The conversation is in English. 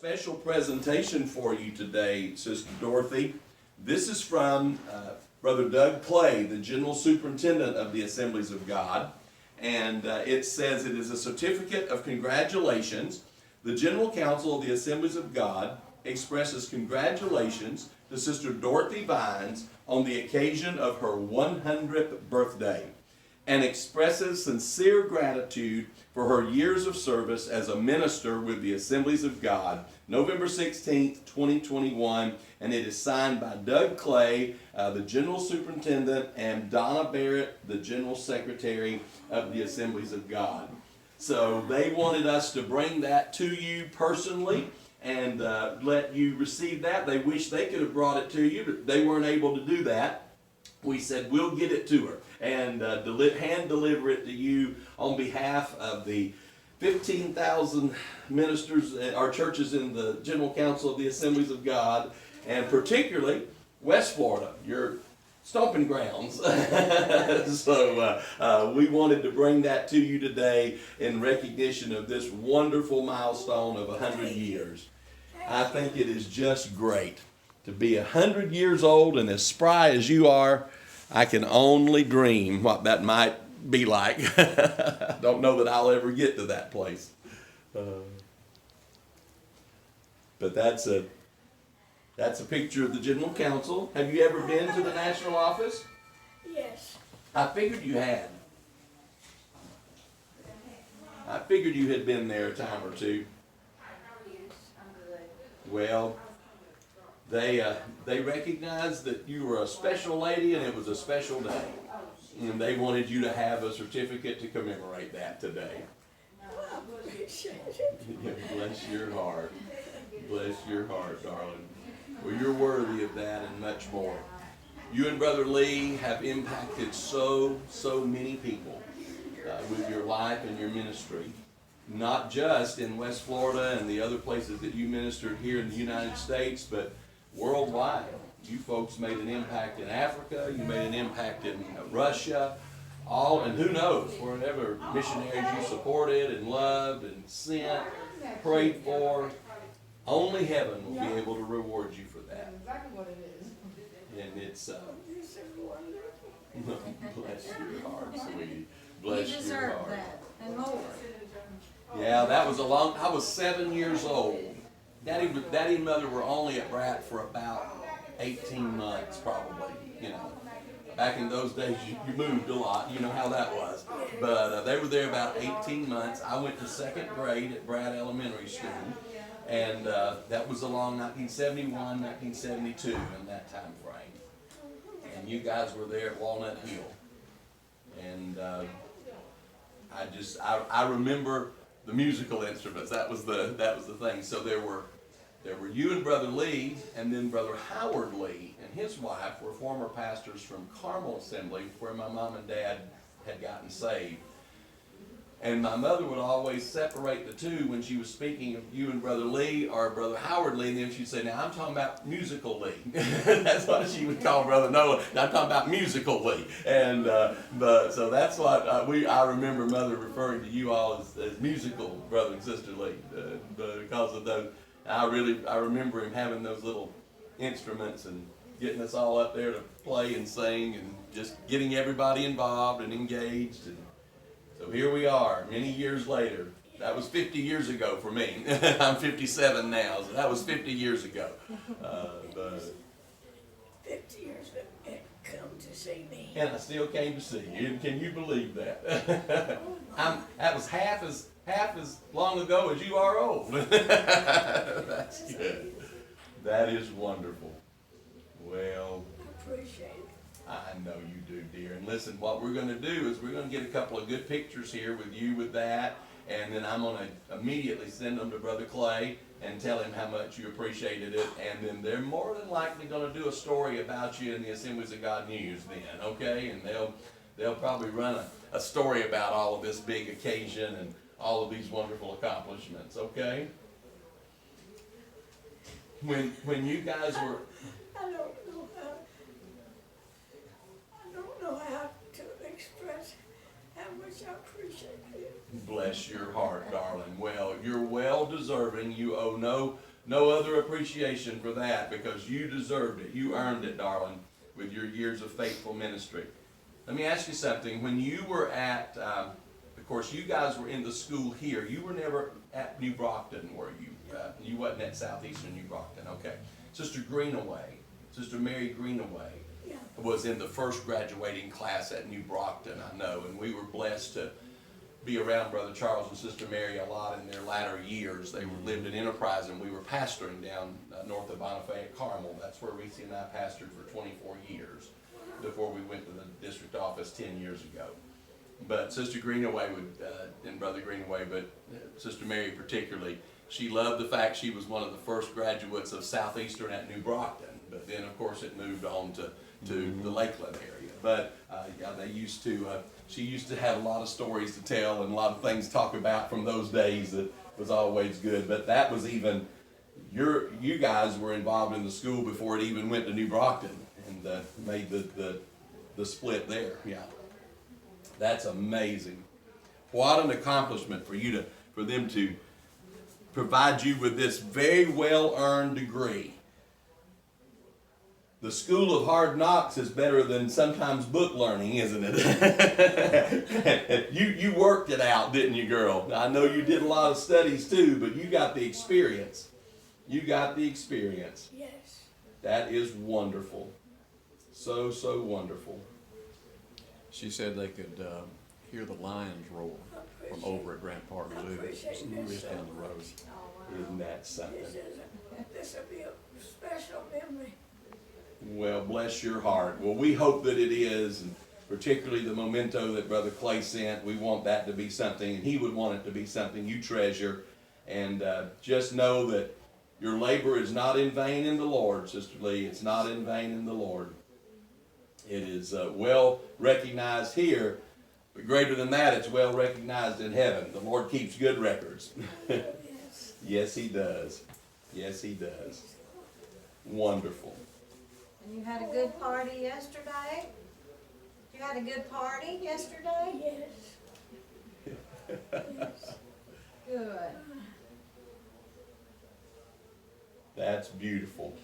special presentation for you today, Sister Dorothy. This is from Brother Doug Clay, the General Superintendent of the Assemblies of God. And it says it is a certificate of congratulations. The General Council of the Assemblies of God expresses congratulations to Sister Dorothy Lee-Vines on the occasion of her 100th birthday, and expresses sincere gratitude for her years of service as a minister with the Assemblies of God, November 16th, 2021, and it is signed by Doug Clay, the General Superintendent, and Donna Barrett, the General Secretary of the Assemblies of God. So they wanted us to bring that to you personally and let you receive that. They wish they could have brought it to you, but they weren't able to do that. We said, we'll get it to her and hand deliver it to you on behalf of the 15,000 ministers, our churches in the General Council of the Assemblies of God, and particularly West Florida, your stomping grounds. So we wanted to bring that to you today in recognition of this wonderful milestone of 100 years. I think it is just great to be 100 years old and as spry as you are. I can only dream what that might be like. I don't know that I'll ever get to that place. But that's a picture of the General Council. Have you ever been to the national office? Yes. I figured you had. I figured you had been there a time or two. Well, they recognized that you were a special lady and it was a special day. And they wanted you to have a certificate to commemorate that today. Bless your heart. Bless your heart, darling. Well, you're worthy of that and much more. You and Brother Lee have impacted so many people with your life and your ministry. Not just in West Florida and the other places that you ministered here in the United States, but worldwide. You folks made an impact in Africa, you made an impact in Russia, and who knows, wherever missionaries you supported and loved and sent, prayed for, only heaven will be able to reward you for that. Exactly what it is. And it's, bless your heart, sweetie. Bless You your deserve heart. that and more. Yeah, that was I was 7 years old. Daddy and Mother were only at Brat for about 18 months, probably, you know. Back in those days, you moved a lot. You know how that was. But they were there about 18 months. I went to second grade at Brad Elementary School. And that was along 1971, 1972 in that time frame. And you guys were there at Walnut Hill. And I remember the musical instruments. That was the thing. So there were you and Brother Lee, and then Brother Howard Lee and his wife were former pastors from Carmel Assembly, where my mom and dad had gotten saved. And my mother would always separate the two when she was speaking of you and Brother Lee or Brother Howard Lee, and then she'd say, now I'm talking about musical Lee. That's what she would call Brother Noah. Now I'm talking about musical Lee. And so that's what I remember Mother referring to you all as musical Brother and Sister Lee, because of those. I remember him having those little instruments and getting us all up there to play and sing and just getting everybody involved and engaged. And so here we are, many years later. That was 50 years ago for me. I'm 57 now, so that was 50 years ago. 50 years and come to see me. And I still came to see you. Can you believe that? That was half as long ago as you are old. That's good. That is wonderful. Well, I appreciate it. I know you do, dear. And listen, what we're going to do is we're going to get a couple of good pictures here with you with that, and then I'm going to immediately send them to Brother Clay and tell him how much you appreciated it, and then they're more than likely going to do a story about you in the Assemblies of God News then, okay? And they'll probably run a story about all of this big occasion and all of these wonderful accomplishments, okay? When you guys were... I don't know how to express how much I appreciate it. Bless your heart, darling. Well, you're well deserving. You owe no No other appreciation for that, because you deserved it. You earned it, darling, with your years of faithful ministry. Let me ask you something. When you were at, of course, you guys were in the school here. You were never at New Brockton, were you? You wasn't at Southeastern New Brockton. Okay. Sister Greenaway, Sister Mary Greenaway, Yeah. was in the first graduating class at New Brockton, I know, and we were blessed to be around Brother Charles and Sister Mary a lot in their latter years. They lived in Enterprise, and we were pastoring down north of Bonifay at Carmel. That's where Rese and I pastored for 24 years before we went to the district office 10 years ago. But Sister Greenaway would, and Brother Greenaway, but Sister Mary particularly, she loved the fact she was one of the first graduates of Southeastern at New Brockton. But then, of course, it moved on to the Lakeland area. But yeah, she used to have a lot of stories to tell and a lot of things to talk about from those days that was always good. But that was even, you guys were involved in the school before it even went to New Brockton, and made the split there. Yeah, that's amazing. What an accomplishment for them to provide you with this very well-earned degree. The school of hard knocks is better than sometimes book learning, isn't it? You worked it out, didn't you, girl? I know you did a lot of studies too, but you got the experience. You got the experience. Yes. That is wonderful. So, so wonderful. She said they could hear the lions roar from over at Grant Park I Zoo, appreciate this just so down the road. much. Isn't that something? This will be a special memory. Well, bless your heart. Well, we hope that it is, and particularly the memento that Brother Clay sent. We want that to be something, and he would want it to be something you treasure. And just know that your labor is not in vain in the Lord, Sister Lee. It's not in vain in the Lord. It is well recognized here, but greater than that, it's well recognized in heaven. The Lord keeps good records. Yes. Yes, He does. Yes, He does. Wonderful. And you had a good party yesterday? You had a good party yesterday? Yes. Yes. Good. That's beautiful.